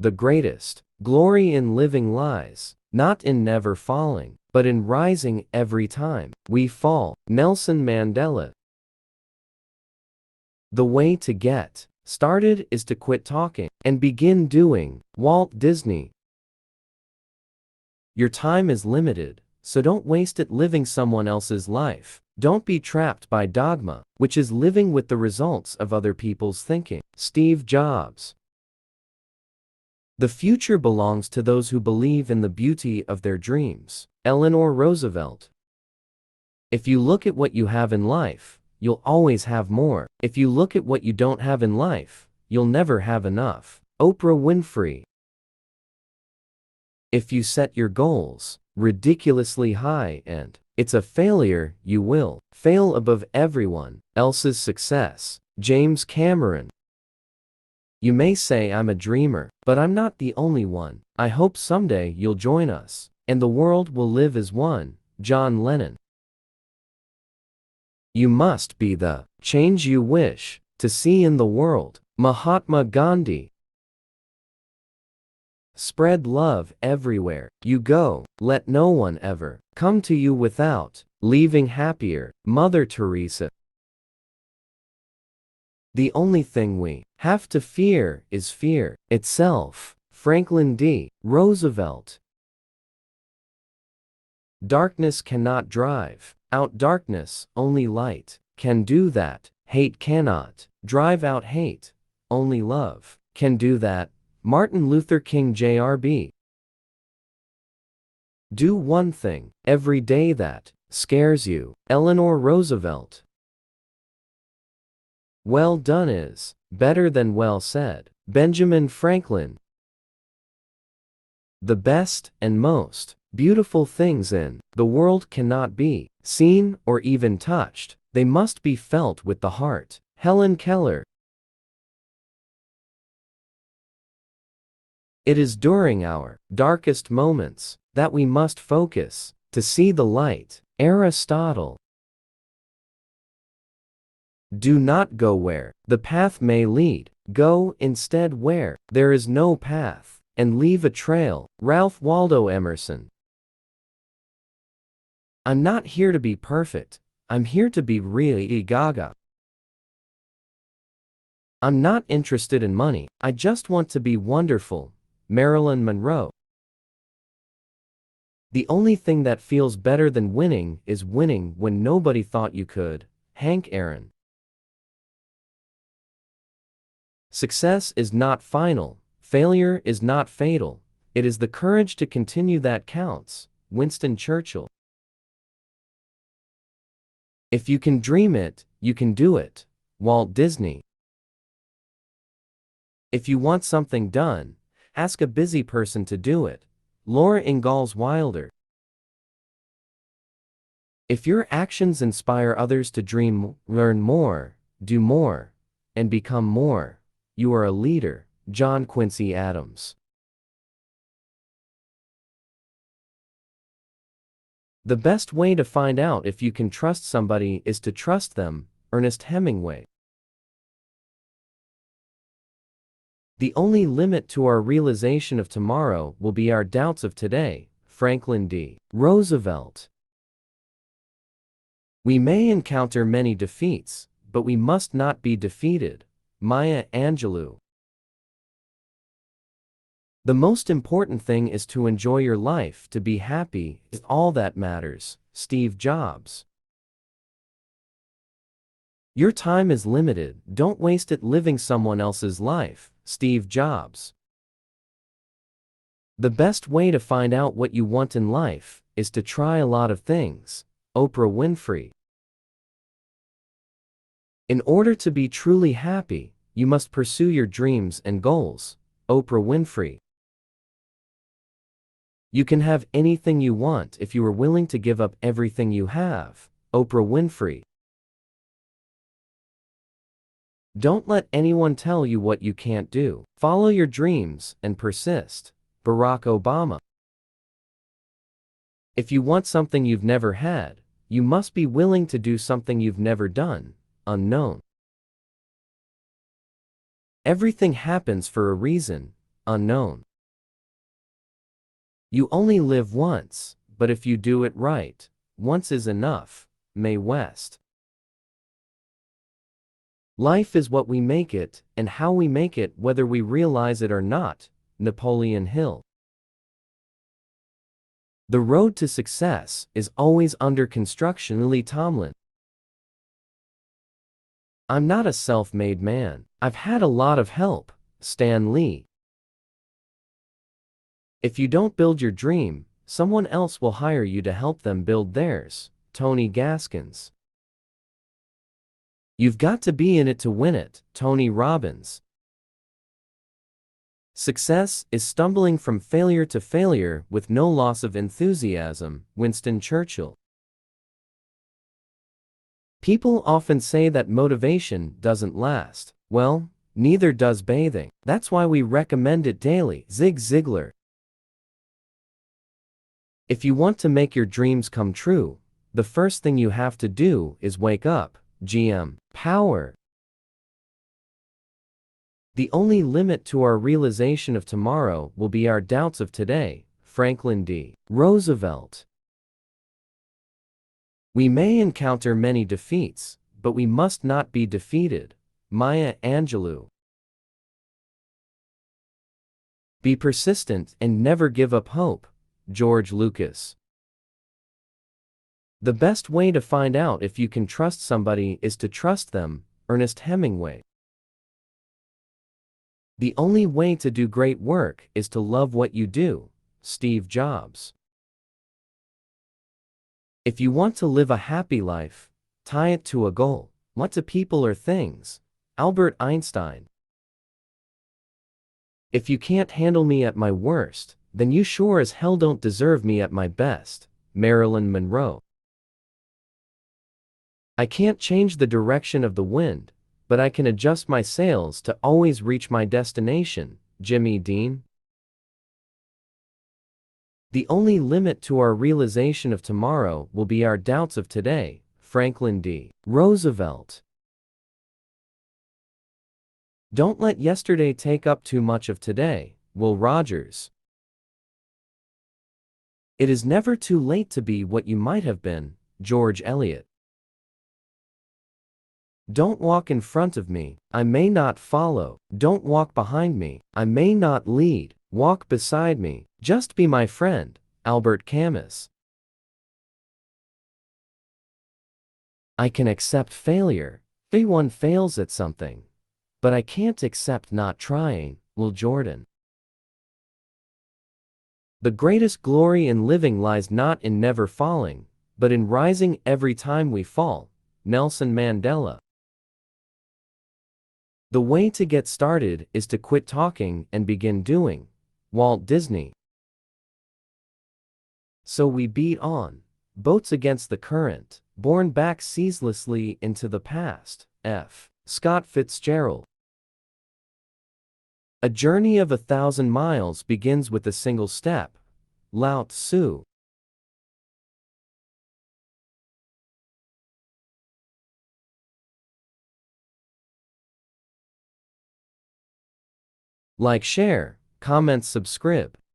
The greatest glory in living lies not in never falling, but in rising every time we fall. Nelson Mandela. The way to get started is to quit talking and begin doing. Walt Disney. Your time is limited, so don't waste it living someone else's life. Don't be trapped by dogma, which is living with the results of other people's thinking. Steve Jobs. The future belongs to those who believe in the beauty of their dreams. Eleanor Roosevelt. If you look at what you have in life, you'll always have more. If you look at what you don't have in life, you'll never have enough. Oprah Winfrey. If you set your goals ridiculously high and it's a failure, you will fail above everyone else's success. James Cameron. You may say I'm a dreamer, but I'm not the only one. I hope someday you'll join us, and the world will live as one. John Lennon. You must be the change you wish to see in the world. Mahatma Gandhi. Spread love everywhere you go. Let no one ever come to you without leaving happier. Mother Teresa. The only thing we have to fear is fear itself. Franklin D. Roosevelt. Darkness cannot drive out darkness, only light can do that. Hate cannot drive out hate, only love can do that. Martin Luther King Jr. Do one thing every day that scares you. Eleanor Roosevelt. Well done is better than well said. Benjamin Franklin. The best and most beautiful things in the world cannot be seen or even touched. They must be felt with the heart. Helen Keller. It is during our darkest moments that we must focus to see the light. Aristotle. Do not go where the path may lead. Go instead where there is no path, and leave a trail. Ralph Waldo Emerson. I'm not here to be perfect. I'm here to be really gaga. I'm not interested in money. I just want to be wonderful. Marilyn Monroe. The only thing that feels better than winning is winning when nobody thought you could. Hank Aaron. Success is not final. Failure is not fatal. It is the courage to continue that counts. Winston Churchill. If you can dream it, you can do it. Walt Disney. If you want something done, ask a busy person to do it. Laura Ingalls Wilder. If your actions inspire others to dream, learn more, do more, and become more, you are a leader. John Quincy Adams. The best way to find out if you can trust somebody is to trust them. Ernest Hemingway. The only limit to our realization of tomorrow will be our doubts of today. Franklin D. Roosevelt. We may encounter many defeats, but we must not be defeated. Maya Angelou. The most important thing is to enjoy your life. To be happy is all that matters. Steve Jobs. Your time is limited. Don't waste it living someone else's life. Steve Jobs. The best way to find out what you want in life is to try a lot of things. Oprah Winfrey. In order to be truly happy, you must pursue your dreams and goals. Oprah Winfrey. You can have anything you want if you are willing to give up everything you have. Oprah Winfrey. Don't let anyone tell you what you can't do. Follow your dreams and persist. Barack Obama. If you want something you've never had, you must be willing to do something you've never done. Unknown. Everything happens for a reason. unknown. You only live once, but if you do it right, once is enough. Mae West. Life is what we make it, and how we make it whether we realize it or not. Napoleon Hill. The road to success is always under construction. Lily Tomlin. I'm not a self-made man. I've had a lot of help. Stan Lee. If you don't build your dream, someone else will hire you to help them build theirs. Tony Gaskins. You've got to be in it to win it. Tony Robbins. Success is stumbling from failure to failure with no loss of enthusiasm. Winston Churchill. People often say that motivation doesn't last. Well, neither does bathing. That's why we recommend it daily. Zig Ziglar. If you want to make your dreams come true, the first thing you have to do is wake up. GM. Power. The only limit to our realization of tomorrow will be our doubts of today. Franklin D. Roosevelt. We may encounter many defeats, but we must not be defeated. Maya Angelou. Be persistent and never give up hope. George Lucas. The best way to find out if you can trust somebody is to trust them. Ernest Hemingway. The only way to do great work is to love what you do. Steve Jobs. If you want to live a happy life, tie it to a goal, not to people or things. Albert Einstein. If you can't handle me at my worst, then you sure as hell don't deserve me at my best. Marilyn Monroe. I can't change the direction of the wind, but I can adjust my sails to always reach my destination. Jimmy Dean. The only limit to our realization of tomorrow will be our doubts of today. Franklin D. Roosevelt. Don't let yesterday take up too much of today. Will Rogers. It is never too late to be what you might have been. George Eliot. Don't walk in front of me, I may not follow. Don't walk behind me, I may not lead. Walk beside me, just be my friend. Albert Camus. I can accept failure. Everyone fails at something. But I can't accept not trying. Will Jordan. The greatest glory in living lies not in never falling, but in rising every time we fall. Nelson Mandela. The way to get started is to quit talking and begin doing. Walt Disney. So we beat on, boats against the current, borne back ceaselessly into the past. F. Scott Fitzgerald. A journey of 1,000 miles begins with a single step. Lao Tzu. Like, share, comment, subscribe.